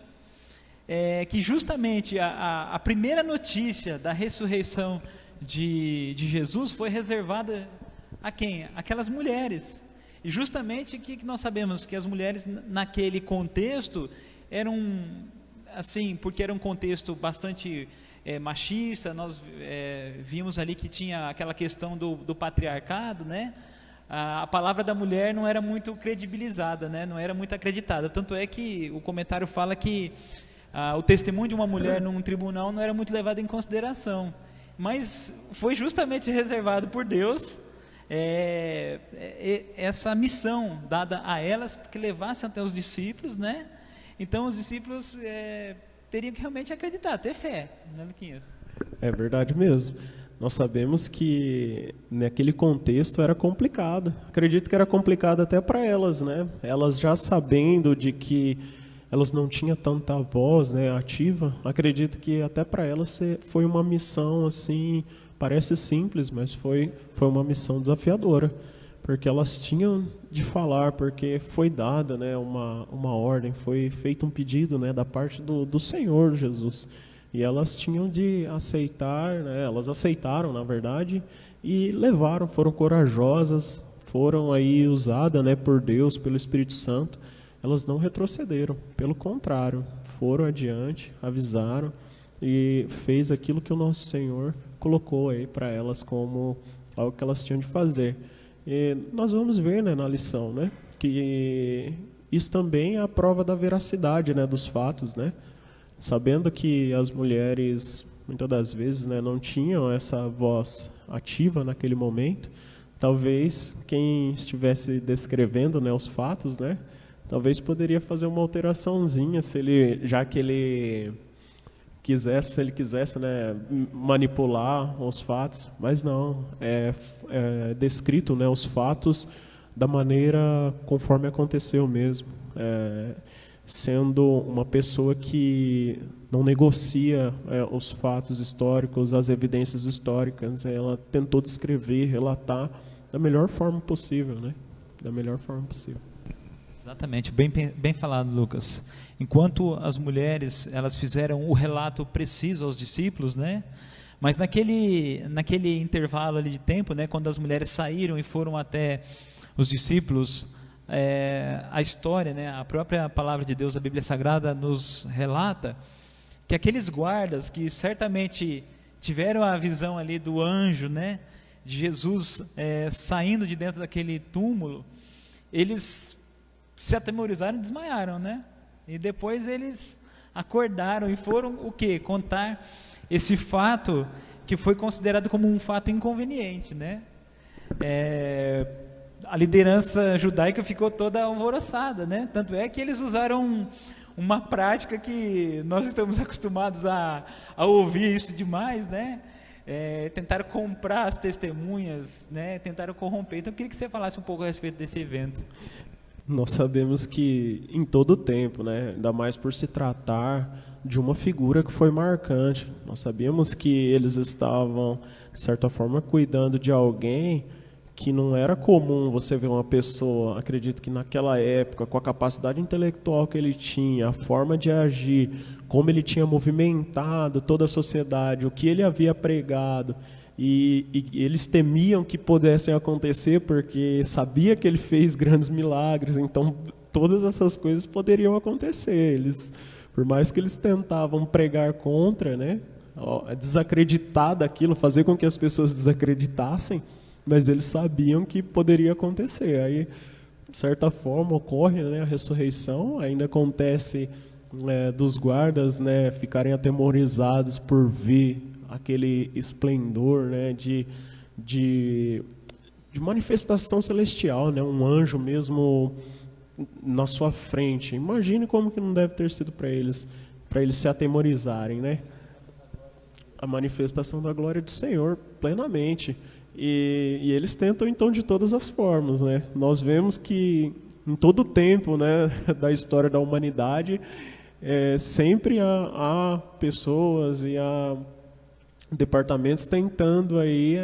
que justamente a primeira notícia da ressurreição de Jesus foi reservada a quem? Aquelas mulheres. E justamente o que nós sabemos? Que as mulheres naquele contexto eram, assim, porque era um contexto bastante machista, nós vimos ali que tinha aquela questão do patriarcado, né? A palavra da mulher não era muito credibilizada, né? Não era muito acreditada, tanto é que o comentário fala que o testemunho de uma mulher num tribunal não era muito levado em consideração, mas foi justamente reservado por Deus essa missão dada a elas, que levassem até os discípulos, né? Então os discípulos teriam que realmente acreditar, ter fé, né, Luquinhas? É verdade mesmo. Nós sabemos que naquele contexto era complicado. Acredito que era complicado até para elas, né? Elas já sabendo de que elas não tinham tanta voz, né, ativa. Acredito que até para elas foi uma missão assim, parece simples, mas foi uma missão desafiadora, porque elas tinham de falar, porque foi dada, né, uma ordem, foi feito um pedido, né, da parte do Senhor Jesus, e elas tinham de aceitar, né, elas aceitaram, na verdade, e levaram, foram corajosas, foram aí usadas, né, por Deus, pelo Espírito Santo, elas não retrocederam, pelo contrário, foram adiante, avisaram e fez aquilo que o nosso Senhor colocou aí para elas como algo que elas tinham de fazer. E nós vamos ver, né, na lição, né, que isso também é a prova da veracidade, né, dos fatos, né, sabendo que as mulheres muitas das vezes, né, não tinham essa voz ativa naquele momento. Talvez quem estivesse descrevendo, né, os fatos, né, talvez poderia fazer uma alteraçãozinha se ele, já que ele quisesse, se ele quisesse, né, manipular os fatos, mas não, é descrito, né, os fatos da maneira conforme aconteceu mesmo, sendo uma pessoa que não negocia os fatos históricos, as evidências históricas, ela tentou descrever, relatar da melhor forma possível, né, da melhor forma possível. Exatamente, bem falado, Lucas. Enquanto as mulheres, elas fizeram o relato preciso aos discípulos, né? Mas naquele intervalo ali de tempo, né, quando as mulheres saíram e foram até os discípulos, a história, né, a própria palavra de Deus, a Bíblia Sagrada, nos relata que aqueles guardas que certamente tiveram a visão ali do anjo, né, de Jesus saindo de dentro daquele túmulo, eles se atemorizaram e desmaiaram, né? E depois eles acordaram e foram o quê? Contar esse fato que foi considerado como um fato inconveniente, né? A liderança judaica ficou toda alvoroçada, né? Tanto é que eles usaram uma prática que nós estamos acostumados a ouvir isso demais, né? Tentaram comprar as testemunhas, né? Tentaram corromper. Então eu queria que você falasse um pouco a respeito desse evento. Nós sabemos que em todo o tempo, né, ainda mais por se tratar de uma figura que foi marcante, nós sabíamos que eles estavam, de certa forma, cuidando de alguém que não era comum você ver uma pessoa, acredito que naquela época, com a capacidade intelectual que ele tinha, a forma de agir, como ele tinha movimentado toda a sociedade, o que ele havia pregado, e eles temiam que pudessem acontecer porque sabia que ele fez grandes milagres, então todas essas coisas poderiam acontecer. Eles, por mais que eles tentavam pregar contra, né, desacreditar daquilo, fazer com que as pessoas desacreditassem, mas eles sabiam que poderia acontecer. Aí, de certa forma, ocorre, né, a ressurreição, ainda acontece dos guardas, né, ficarem atemorizados por ver aquele esplendor, né, de manifestação celestial, né, um anjo mesmo na sua frente. Imagine como que não deve ter sido para eles se atemorizarem, né? A manifestação da glória do Senhor plenamente. E eles tentam então de todas as formas, né? Nós vemos que em todo o tempo, né, da história da humanidade, sempre há pessoas e há departamentos tentando aí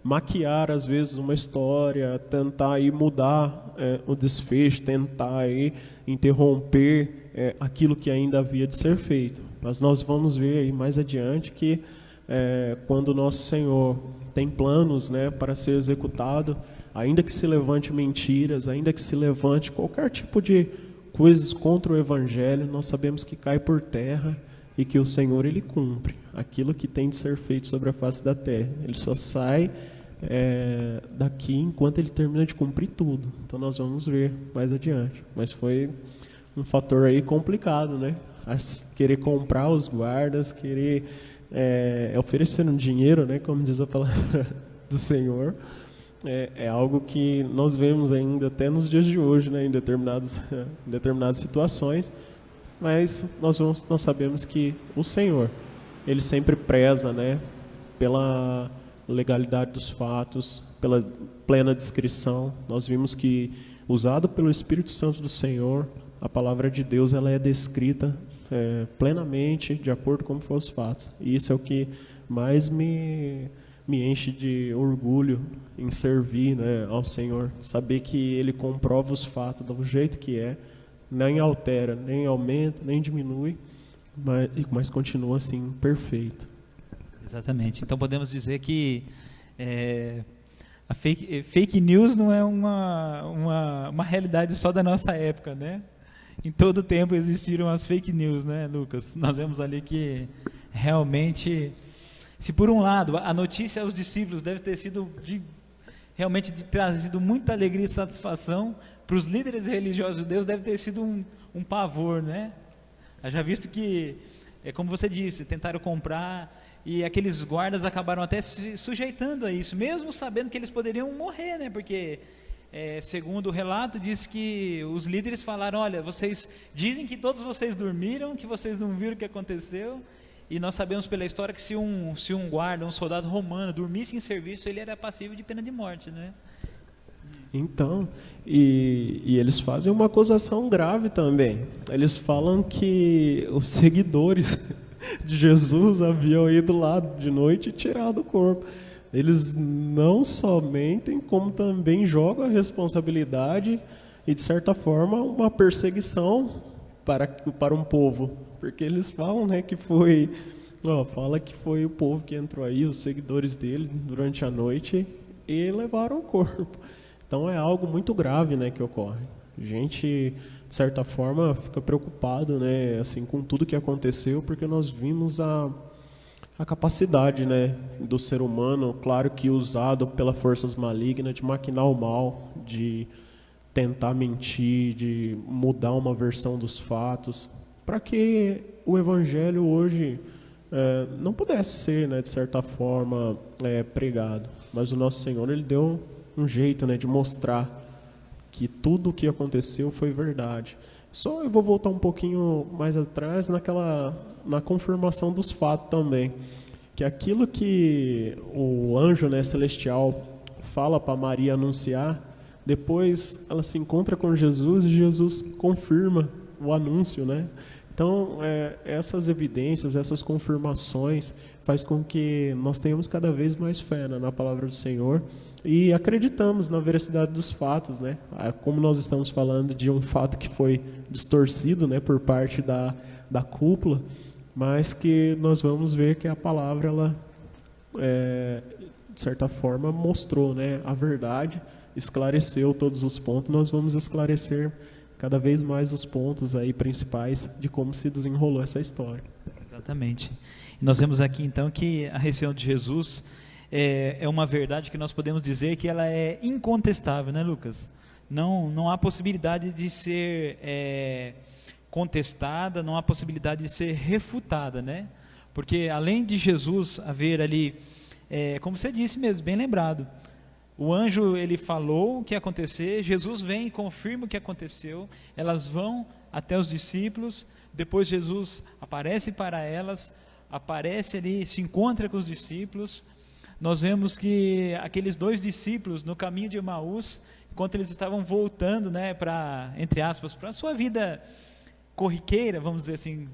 maquiar às vezes uma história, tentar aí mudar o desfecho, tentar aí interromper aquilo que ainda havia de ser feito. Mas nós vamos ver aí mais adiante que quando o nosso Senhor tem planos, né, para ser executado, ainda que se levante mentiras, ainda que se levante qualquer tipo de coisas contra o Evangelho, nós sabemos que cai por terra e que o Senhor, Ele cumpre aquilo que tem de ser feito sobre a face da terra. Ele só sai daqui enquanto Ele termina de cumprir tudo. Então nós vamos ver mais adiante. Mas foi um fator aí complicado, né? Querer comprar os guardas, querer oferecendo dinheiro, né? Como diz a palavra do Senhor. É algo que nós vemos ainda até nos dias de hoje, né? Em determinadas situações. Mas nós sabemos que o Senhor, Ele sempre preza, né, pela legalidade dos fatos, pela plena descrição. Nós vimos que, usado pelo Espírito Santo do Senhor, a palavra de Deus ela é descrita plenamente de acordo com como foram os fatos. E isso é o que mais me enche de orgulho em servir, né, ao Senhor. Saber que Ele comprova os fatos do jeito que é, nem altera, nem aumenta, nem diminui, mas continua assim, perfeito. Exatamente. Então podemos dizer que a fake news não é uma realidade só da nossa época, né? em todo tempo existiram as fake news, né, Lucas? Nós vemos ali que realmente, se por um lado a notícia aos discípulos deve ter sido realmente trazido muita alegria e satisfação, para os líderes religiosos judeus deve ter sido um pavor, né? Já visto que, como você disse, tentaram comprar e aqueles guardas acabaram até se sujeitando a isso, mesmo sabendo que eles poderiam morrer, né? Porque, segundo o relato, diz que os líderes falaram: olha, vocês dizem que todos vocês dormiram, que vocês não viram o que aconteceu, e nós sabemos pela história que se um guarda, um soldado romano dormisse em serviço, ele era passível de pena de morte, né? Então, e eles fazem uma acusação grave também. Eles falam que os seguidores de Jesus haviam ido lá de noite e tirado o corpo. Eles não só mentem, como também jogam a responsabilidade e, de certa forma, uma perseguição para um povo. Porque eles falam, né, que foi... fala que foi o povo que entrou aí, os seguidores dele, durante a noite, e levaram o corpo. Então é algo muito grave, né, que ocorre. A gente, de certa forma, fica preocupado, né, assim, com tudo que aconteceu, porque nós vimos a capacidade, né, do ser humano, claro que usado pelas forças malignas, de maquinar o mal, de tentar mentir, de mudar uma versão dos fatos, para que o Evangelho hoje não pudesse ser, né, de certa forma, pregado. Mas o nosso Senhor, Ele deu um jeito, né, de mostrar que tudo o que aconteceu foi verdade. Só eu vou voltar um pouquinho mais atrás na confirmação dos fatos também, que aquilo que o anjo, né, celestial fala para Maria anunciar, depois ela se encontra com Jesus e Jesus confirma o anúncio, né? Então, essas evidências, essas confirmações faz com que nós tenhamos cada vez mais fé, né, na palavra do Senhor e acreditamos na veracidade dos fatos, né? Como nós estamos falando de um fato que foi distorcido, né, por parte da cúpula, mas que nós vamos ver que a palavra, ela, de certa forma, mostrou, né, a verdade, esclareceu todos os pontos. Nós vamos esclarecer cada vez mais os pontos aí principais de como se desenrolou essa história. Exatamente. E nós vemos aqui então que a ressurreição de Jesus é uma verdade que nós podemos dizer que ela é incontestável, né, Lucas? Não há possibilidade de ser contestada, não há possibilidade de ser refutada, né? Porque além de Jesus haver ali, como você disse mesmo, bem lembrado, o anjo, ele falou o que ia acontecer, Jesus vem e confirma o que aconteceu, elas vão até os discípulos, depois Jesus aparece para elas, aparece ali, se encontra com os discípulos. Nós vemos que aqueles 2 discípulos no caminho de Emaús, enquanto eles estavam voltando, né, para, entre aspas, para a sua vida corriqueira, vamos dizer assim,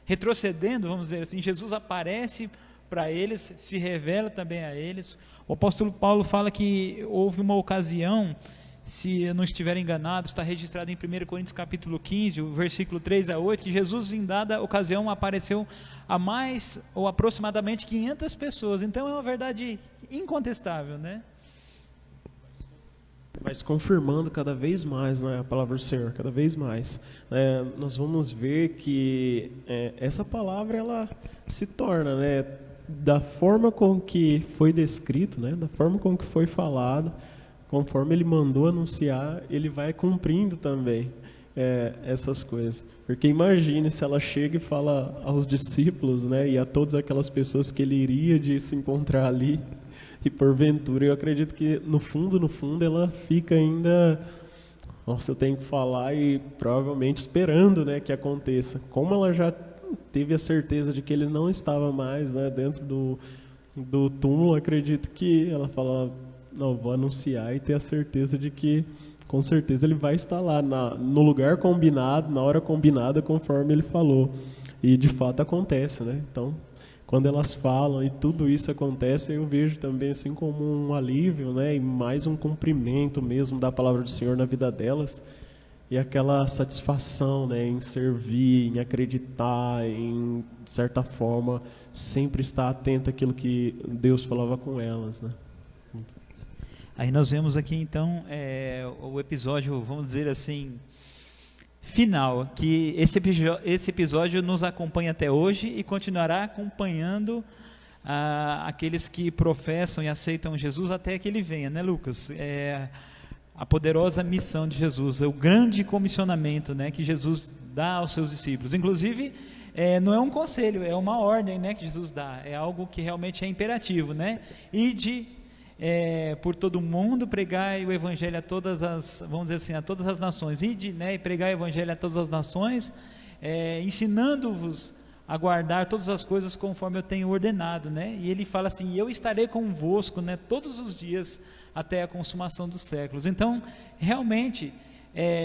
retrocedendo, vamos dizer assim, Jesus aparece para eles, se revela também a eles. O apóstolo Paulo fala que houve uma ocasião, se eu não estiver enganado, está registrado em 1 Coríntios capítulo 15, o versículo 3 a 8, que Jesus em dada ocasião apareceu a mais ou aproximadamente 500 pessoas. Então é uma verdade incontestável, né? Mas confirmando cada vez mais, né, a palavra do Senhor, cada vez mais, nós vamos ver que essa palavra, ela se torna, né, da forma com que foi descrito, né, da forma com que foi falado, conforme ele mandou anunciar, ele vai cumprindo também essas coisas. Porque imagine se ela chega e fala aos discípulos, né, e a todas aquelas pessoas que ele iria de se encontrar ali, e porventura eu acredito que no fundo ela fica ainda, nossa, eu tenho que falar, e provavelmente esperando, né, que aconteça. Como ela já teve a certeza de que ele não estava mais, né, dentro do túmulo, acredito que ela fala, não, vou anunciar e ter a certeza de que, com certeza, ele vai estar lá no lugar combinado, na hora combinada, conforme ele falou. E, de fato, acontece, né? Então, quando elas falam e tudo isso acontece, eu vejo também assim como um alívio, né, e mais um cumprimento mesmo da palavra do Senhor na vida delas. E aquela satisfação, né, em servir, em acreditar, em, de certa forma, sempre estar atento àquilo que Deus falava com elas, né? Aí nós vemos aqui, então, o episódio, vamos dizer assim, final, que esse episódio nos acompanha até hoje e continuará acompanhando aqueles que professam e aceitam Jesus até que ele venha, né, Lucas? A poderosa missão de Jesus, o grande comissionamento, né, que Jesus dá aos seus discípulos. Inclusive, não é um conselho, é uma ordem, né, que Jesus dá, é algo que realmente é imperativo, né? Ide por todo mundo, pregai o evangelho a todas as, vamos dizer assim, a todas as nações. Ide, né, e pregai o evangelho a todas as nações, ensinando-vos a guardar todas as coisas conforme eu tenho ordenado, né? E ele fala assim: eu estarei convosco, né, todos os dias até a consumação dos séculos. Então, realmente,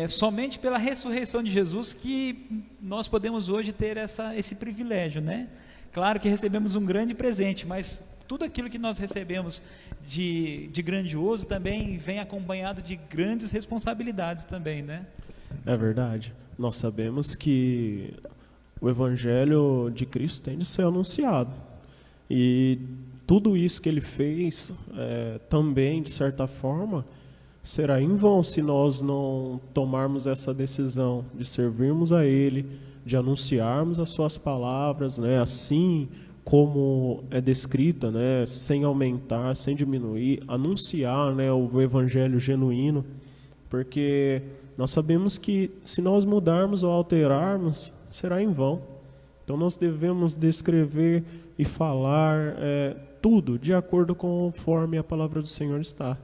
somente pela ressurreição de Jesus que nós podemos hoje ter esse privilégio, né? Claro que recebemos um grande presente, mas tudo aquilo que nós recebemos de grandioso também vem acompanhado de grandes responsabilidades também, né? É verdade. Nós sabemos que o Evangelho de Cristo tem de ser anunciado. E tudo isso que ele fez também, de certa forma, será em vão se nós não tomarmos essa decisão de servirmos a ele, de anunciarmos as suas palavras, né, assim como é descrita, né, sem aumentar, sem diminuir, anunciar, né, o evangelho genuíno, porque nós sabemos que se nós mudarmos ou alterarmos, será em vão. Então nós devemos descrever e falar tudo de acordo conforme a palavra do Senhor está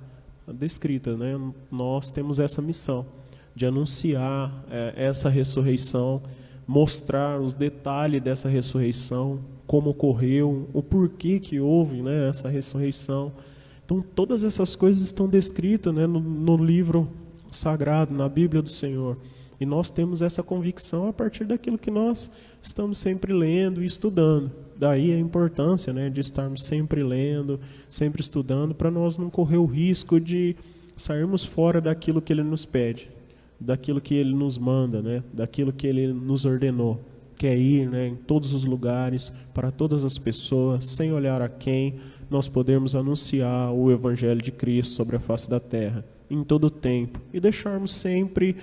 descrita, né? Nós temos essa missão de anunciar essa ressurreição, mostrar os detalhes dessa ressurreição, como ocorreu, o porquê que houve, né, essa ressurreição. Então todas essas coisas estão descritas, né, no livro sagrado, na Bíblia do Senhor. E nós temos essa convicção a partir daquilo que nós estamos sempre lendo e estudando. Daí a importância, né, de estarmos sempre lendo, sempre estudando, para nós não correr o risco de sairmos fora daquilo que Ele nos pede, daquilo que Ele nos manda, né, daquilo que Ele nos ordenou, que é ir, né, em todos os lugares, para todas as pessoas, sem olhar a quem, nós podemos anunciar o Evangelho de Cristo sobre a face da terra, em todo o tempo, e deixarmos sempre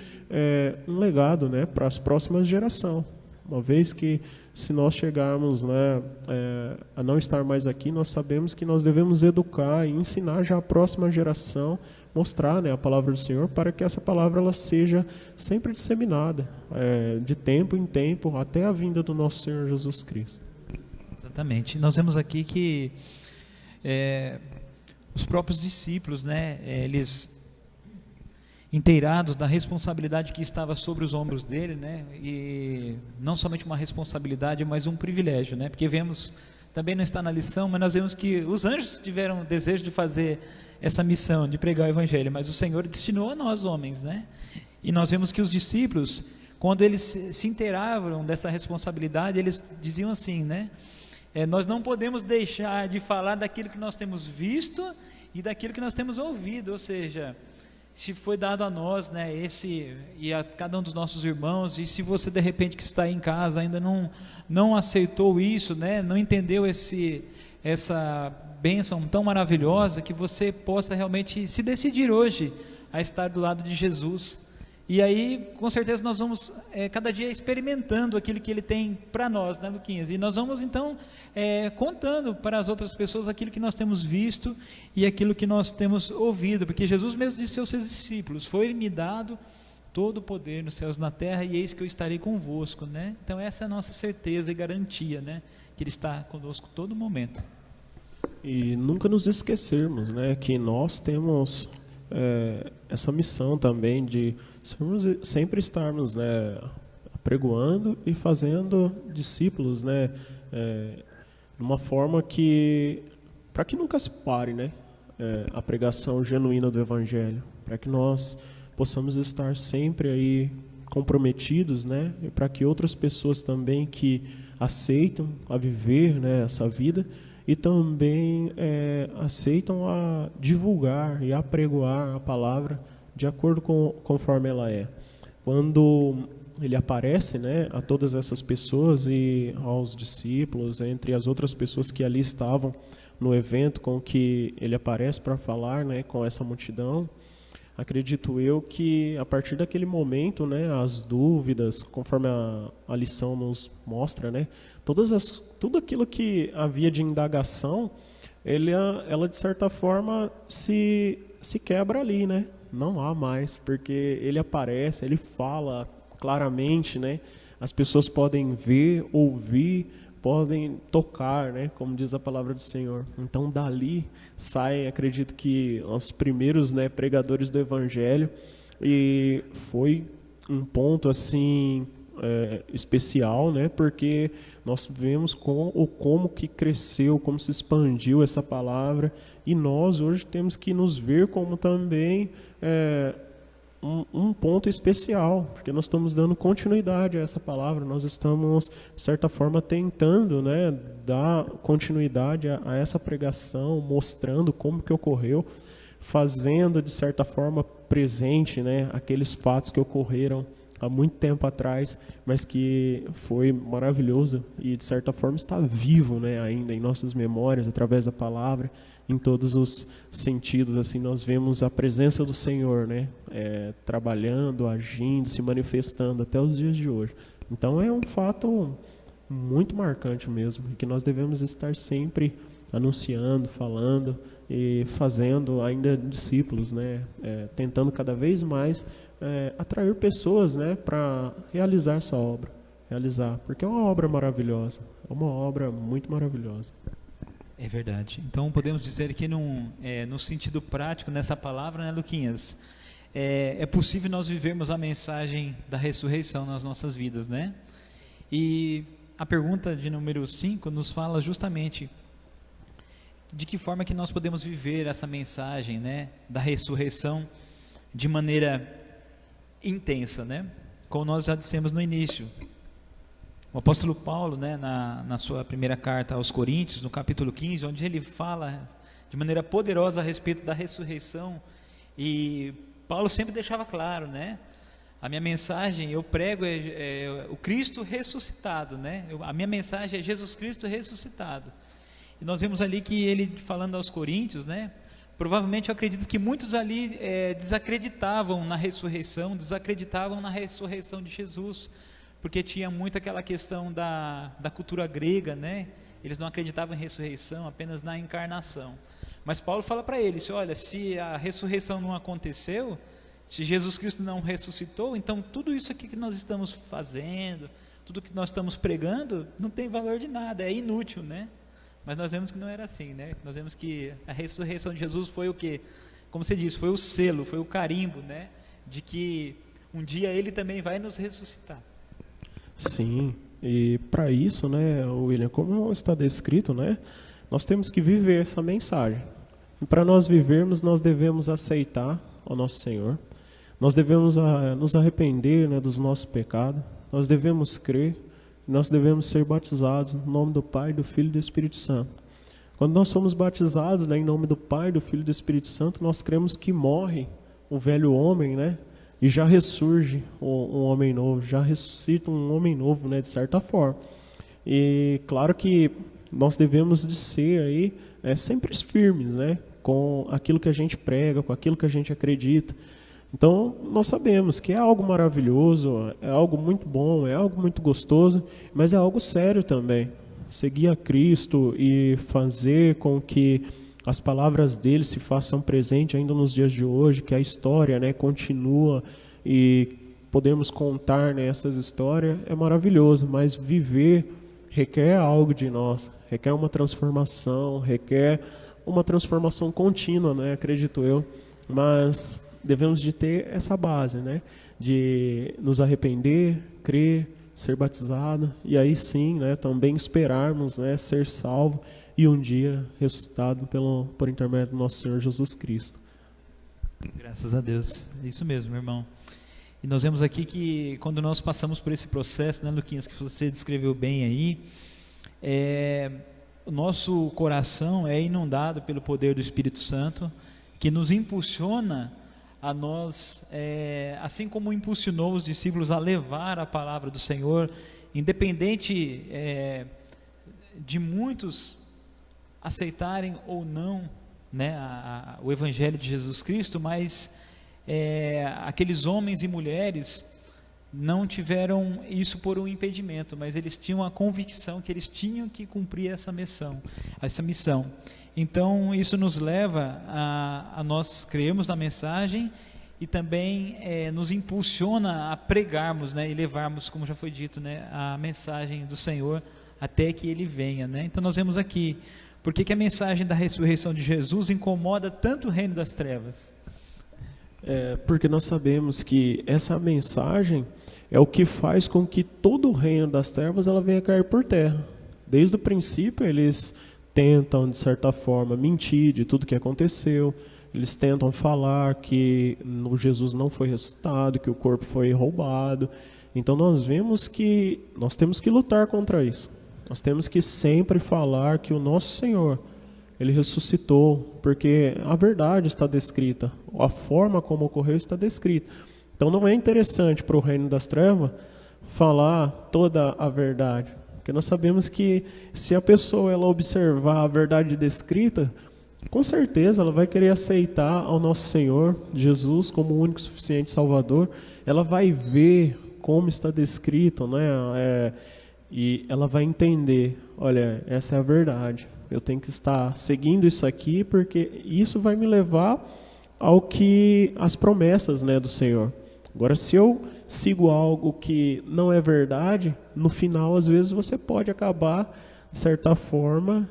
um legado, né, para as próximas gerações. Uma vez que, se nós chegarmos, né, a não estar mais aqui, nós sabemos que nós devemos educar e ensinar já a próxima geração, mostrar, né, a palavra do Senhor, para que essa palavra ela seja sempre disseminada, de tempo em tempo, até a vinda do nosso Senhor Jesus Cristo. Exatamente. Nós vemos aqui que os próprios discípulos, né, eles inteirados da responsabilidade que estava sobre os ombros dele, né, e não somente uma responsabilidade, mas um privilégio, né, porque vemos, também não está na lição, mas nós vemos que os anjos tiveram o desejo de fazer essa missão, de pregar o evangelho, mas o Senhor destinou a nós homens, né, e nós vemos que os discípulos, quando eles se inteiravam dessa responsabilidade, eles diziam assim, né, nós não podemos deixar de falar daquilo que nós temos visto e daquilo que nós temos ouvido, ou seja, se foi dado a nós, né, e a cada um dos nossos irmãos, e se você de repente que está aí em casa ainda não aceitou isso, né, não entendeu essa bênção tão maravilhosa, que você possa realmente se decidir hoje a estar do lado de Jesus. E aí, com certeza, nós vamos cada dia experimentando aquilo que Ele tem para nós, né, Luquinhas? E nós vamos, então, contando para as outras pessoas aquilo que nós temos visto e aquilo que nós temos ouvido, porque Jesus mesmo disse aos seus discípulos: foi-me dado todo o poder nos céus e na terra, e eis que eu estarei convosco, né? Então, essa é a nossa certeza e garantia, né, que Ele está conosco todo momento. E nunca nos esquecermos, né, que nós temos essa missão também de sempre estarmos, né, pregoando e fazendo discípulos, né, de uma forma que, para que nunca se pare, né, a pregação genuína do Evangelho, para que nós possamos estar sempre aí comprometidos, né, e para que outras pessoas também que aceitam a viver, né, essa vida, e também aceitam a divulgar e apregoar a palavra de acordo conforme ela é. Quando ele aparece, né, a todas essas pessoas e aos discípulos, entre as outras pessoas que ali estavam no evento com que ele aparece para falar, né, com essa multidão, acredito eu que a partir daquele momento, né, as dúvidas, conforme a lição nos mostra, né, tudo aquilo que havia de indagação, ela de certa forma se quebra ali, né? Não há mais, porque ele aparece, ele fala claramente, né? As pessoas podem ver, ouvir, podem tocar, né? Como diz a palavra do Senhor. Então dali saem, acredito que os primeiros, né, pregadores do Evangelho, e foi um ponto assim especial, né? Porque nós vemos como que cresceu, como se expandiu essa palavra, e nós hoje temos que nos ver como também um ponto especial, porque nós estamos dando continuidade a essa palavra, nós estamos, de certa forma, tentando, né, dar continuidade a essa pregação, mostrando como que ocorreu, fazendo, de certa forma, presente, né, aqueles fatos que ocorreram há muito tempo atrás, mas que foi maravilhoso e, de certa forma, está vivo, né, ainda em nossas memórias, através da palavra, em todos os sentidos. Assim, nós vemos a presença do Senhor, né, trabalhando, agindo, se manifestando até os dias de hoje. Então, é um fato muito marcante mesmo, e que nós devemos estar sempre anunciando, falando e fazendo ainda discípulos, né, tentando cada vez mais atrair pessoas, né, para realizar essa obra, porque é uma obra maravilhosa, é uma obra muito maravilhosa. É verdade. Então podemos dizer que no sentido prático nessa palavra, né, Luquinhas, é possível nós vivermos a mensagem da ressurreição nas nossas vidas, né? E a pergunta de número 5 nos fala justamente de que forma que nós podemos viver essa mensagem, né, da ressurreição de maneira intensa, né? Como nós já dissemos no início, o apóstolo Paulo, né, na sua primeira carta aos Coríntios, no capítulo 15, onde ele fala de maneira poderosa a respeito da ressurreição, e Paulo sempre deixava claro, né, a minha mensagem, eu prego o Cristo ressuscitado, né, a minha mensagem é Jesus Cristo ressuscitado. E nós vemos ali que ele, falando aos Coríntios, né, provavelmente eu acredito que muitos ali desacreditavam na ressurreição de Jesus, porque tinha muito aquela questão da cultura grega, né? Eles não acreditavam em ressurreição, apenas na encarnação. Mas Paulo fala para eles, olha, se a ressurreição não aconteceu, se Jesus Cristo não ressuscitou, então tudo isso aqui que nós estamos fazendo, tudo que nós estamos pregando, não tem valor de nada, é inútil, né? Mas nós vemos que não era assim, né? Nós vemos que a ressurreição de Jesus foi o quê? Como você disse, foi o selo, foi o carimbo, né? De que um dia Ele também vai nos ressuscitar. Sim, e para isso, né, William, como está descrito, né, nós temos que viver essa mensagem. E para nós vivermos, nós devemos aceitar ao nosso Senhor, nós devemos nos arrepender, né, dos nossos pecados, nós devemos crer, nós devemos ser batizados no nome do Pai, do Filho e do Espírito Santo. Quando nós somos batizados, né, em nome do Pai, do Filho e do Espírito Santo, nós cremos que morre o velho homem, né, e já ressurge um homem novo, já ressuscita um homem novo, né, de certa forma. E claro que nós devemos de ser aí sempre firmes, né, com aquilo que a gente prega, com aquilo que a gente acredita. Então, nós sabemos que é algo maravilhoso, é algo muito bom, é algo muito gostoso, mas é algo sério também. Seguir a Cristo e fazer com que as palavras dele se façam presente ainda nos dias de hoje, que a história, né, continua e podemos contar, né, essas histórias, é maravilhoso, mas viver requer algo de nós, requer uma transformação contínua, né, acredito eu, mas devemos de ter essa base, né, de nos arrepender, crer, ser batizado e aí sim, né, também esperarmos, né, ser salvo e um dia ressuscitado por intermédio do nosso Senhor Jesus Cristo. Graças a Deus, é isso mesmo, meu irmão. E nós vemos aqui que quando nós passamos por esse processo, né, Luquinhas, que você descreveu bem aí, o nosso coração é inundado pelo poder do Espírito Santo, que nos impulsiona a nós, assim como impulsionou os discípulos a levar a palavra do Senhor, independente de muitos aceitarem ou não, né, o Evangelho de Jesus Cristo, mas aqueles homens e mulheres não tiveram isso por um impedimento, mas eles tinham a convicção que eles tinham que cumprir essa missão. Então isso nos leva a nós crermos na mensagem e também nos impulsiona a pregarmos, né, e levarmos, como já foi dito, né, a mensagem do Senhor até que Ele venha, né? Então nós vemos aqui, por que a mensagem da ressurreição de Jesus incomoda tanto o reino das trevas? Porque nós sabemos que essa mensagem é o que faz com que todo o reino das trevas ela venha cair por terra. Desde o princípio eles tentam, de certa forma, mentir de tudo que aconteceu. Eles tentam falar que o Jesus não foi ressuscitado, que o corpo foi roubado. Então nós vemos que nós temos que lutar contra isso. Nós temos que sempre falar que o nosso Senhor, Ele ressuscitou, porque a verdade está descrita, a forma como ocorreu está descrita. Então não é interessante para o reino das trevas falar toda a verdade, porque nós sabemos que se a pessoa ela observar a verdade descrita, com certeza ela vai querer aceitar ao nosso Senhor Jesus como o único suficiente Salvador. Ela vai ver como está descrito, né? E ela vai entender, olha, essa é a verdade. Eu tenho que estar seguindo isso aqui porque isso vai me levar ao que as promessas, né, do Senhor. Agora, se eu sigo algo que não é verdade, no final, às vezes, você pode acabar, de certa forma,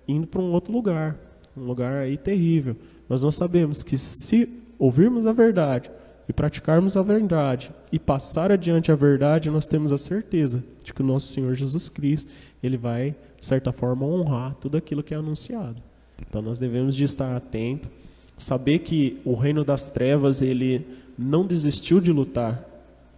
indo para um outro lugar, um lugar aí terrível. Mas nós sabemos que se ouvirmos a verdade e praticarmos a verdade e passar adiante a verdade, nós temos a certeza de que o nosso Senhor Jesus Cristo, Ele vai, de certa forma, honrar tudo aquilo que é anunciado. Então nós devemos de estar atentos, saber que o reino das trevas, ele não desistiu de lutar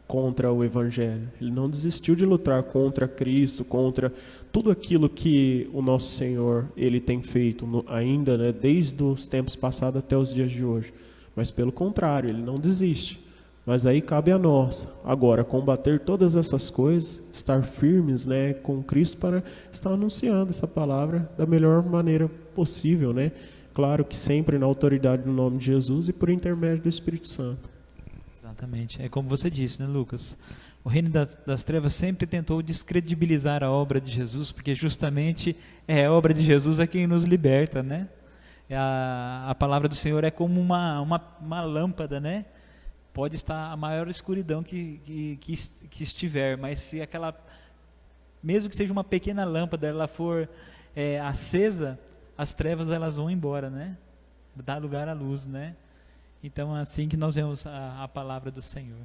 contra o Evangelho, ele não desistiu de lutar contra Cristo, contra tudo aquilo que o nosso Senhor ele tem feito ainda, né, desde os tempos passados até os dias de hoje. Mas pelo contrário, ele não desiste. Mas aí cabe a nós, agora, combater todas essas coisas, estar firmes, né, com Cristo para estar anunciando essa palavra da melhor maneira possível, né? Claro que sempre na autoridade do nome de Jesus e por intermédio do Espírito Santo. Exatamente. É como você disse, né, Lucas? O reino das trevas sempre tentou descredibilizar a obra de Jesus, porque justamente é a obra de Jesus a quem nos liberta, né? A palavra do Senhor é como uma lâmpada, né? Pode estar a maior escuridão que estiver, mas se aquela, mesmo que seja uma pequena lâmpada, ela for acesa, as trevas elas vão embora, né? Dá lugar à luz, né? Então é assim que nós vemos a palavra do Senhor.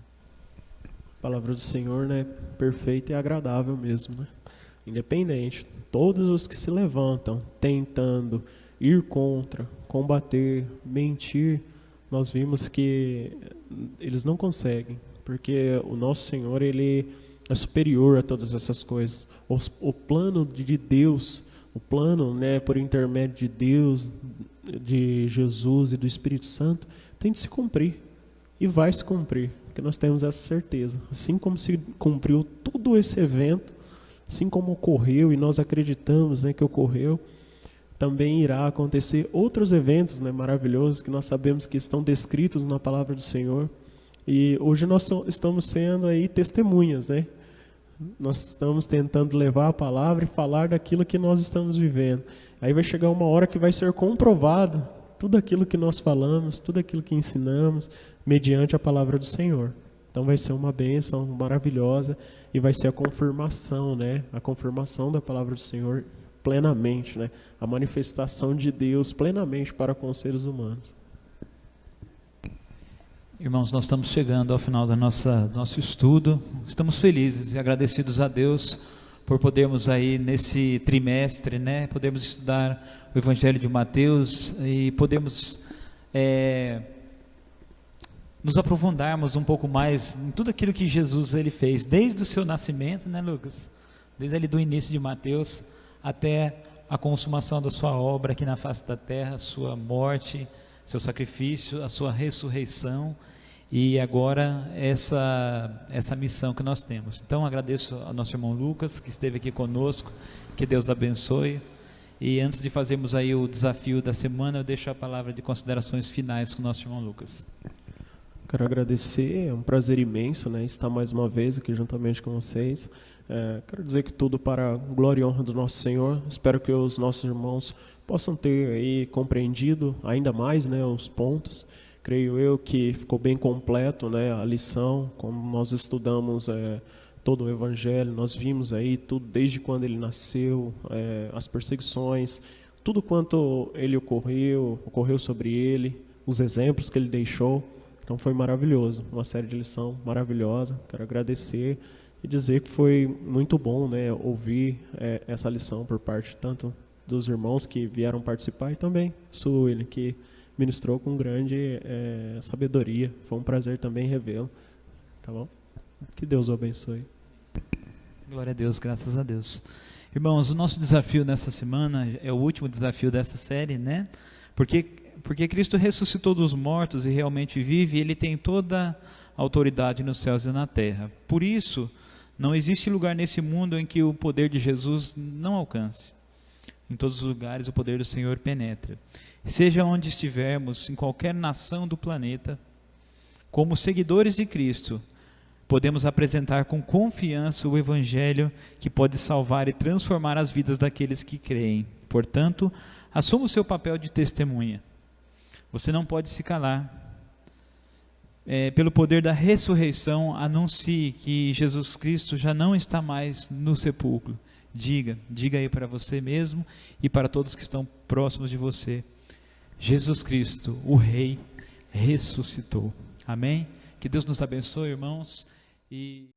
A palavra do Senhor, né, perfeita e agradável mesmo, né? Independente, todos os que se levantam tentando ir contra, combater, mentir, nós vimos que eles não conseguem, porque o nosso Senhor, ele é superior a todas essas coisas. O plano de Deus, o plano, né, por intermédio de Deus, de Jesus e do Espírito Santo, tem de se cumprir e vai se cumprir, porque nós temos essa certeza. Assim como se cumpriu todo esse evento, assim como ocorreu e nós acreditamos, né, que ocorreu, também irá acontecer outros eventos, né, maravilhosos que nós sabemos que estão descritos na palavra do Senhor. E hoje nós estamos sendo aí testemunhas, né? Nós estamos tentando levar a palavra e falar daquilo que nós estamos vivendo. Aí vai chegar uma hora que vai ser comprovado tudo aquilo que nós falamos, tudo aquilo que ensinamos, mediante a palavra do Senhor. Então vai ser uma bênção maravilhosa e vai ser a confirmação, né? A confirmação da palavra do Senhor plenamente, né? A manifestação de Deus plenamente para com os seres humanos. Irmãos, nós estamos chegando ao final do nosso estudo. Estamos felizes e agradecidos a Deus por podermos aí nesse trimestre, né, podermos estudar o Evangelho de Mateus e podemos nos aprofundarmos um pouco mais em tudo aquilo que Jesus ele fez, desde o seu nascimento, né, Lucas? Desde ali do início de Mateus até a consumação da sua obra aqui na face da terra, a sua morte, seu sacrifício, a sua ressurreição e agora essa missão que nós temos. Então agradeço ao nosso irmão Lucas que esteve aqui conosco, que Deus abençoe E antes de fazermos aí o desafio da semana, eu deixo a palavra de considerações finais com o nosso irmão Lucas. Quero agradecer, é um prazer imenso, né, estar mais uma vez aqui juntamente com vocês. Quero dizer que tudo para a glória e honra do nosso Senhor. Espero que os nossos irmãos possam ter aí compreendido ainda mais, né, os pontos. Creio eu que ficou bem completo, né, a lição, como nós estudamos todo o Evangelho, nós vimos aí tudo desde quando ele nasceu, as perseguições, tudo quanto ele ocorreu sobre ele, os exemplos que ele deixou. Então foi maravilhoso, uma série de lição maravilhosa. Quero agradecer e dizer que foi muito bom, né, ouvir essa lição por parte tanto dos irmãos que vieram participar e também Sueli, que ministrou com grande sabedoria. Foi um prazer também revê-lo. Tá bom? Que Deus o abençoe. Glória a Deus, graças a Deus. Irmãos, o nosso desafio nessa semana é o último desafio dessa série, né? Porque Cristo ressuscitou dos mortos e realmente vive, ele tem toda a autoridade nos céus e na terra. Por isso, não existe lugar nesse mundo em que o poder de Jesus não alcance. Em todos os lugares o poder do Senhor penetra. Seja onde estivermos, em qualquer nação do planeta, como seguidores de Cristo, podemos apresentar com confiança o Evangelho que pode salvar e transformar as vidas daqueles que creem. Portanto, assuma o seu papel de testemunha. Você não pode se calar. Pelo poder da ressurreição, anuncie que Jesus Cristo já não está mais no sepulcro. Diga aí para você mesmo e para todos que estão próximos de você. Jesus Cristo, o Rei, ressuscitou. Amém? Que Deus nos abençoe, irmãos.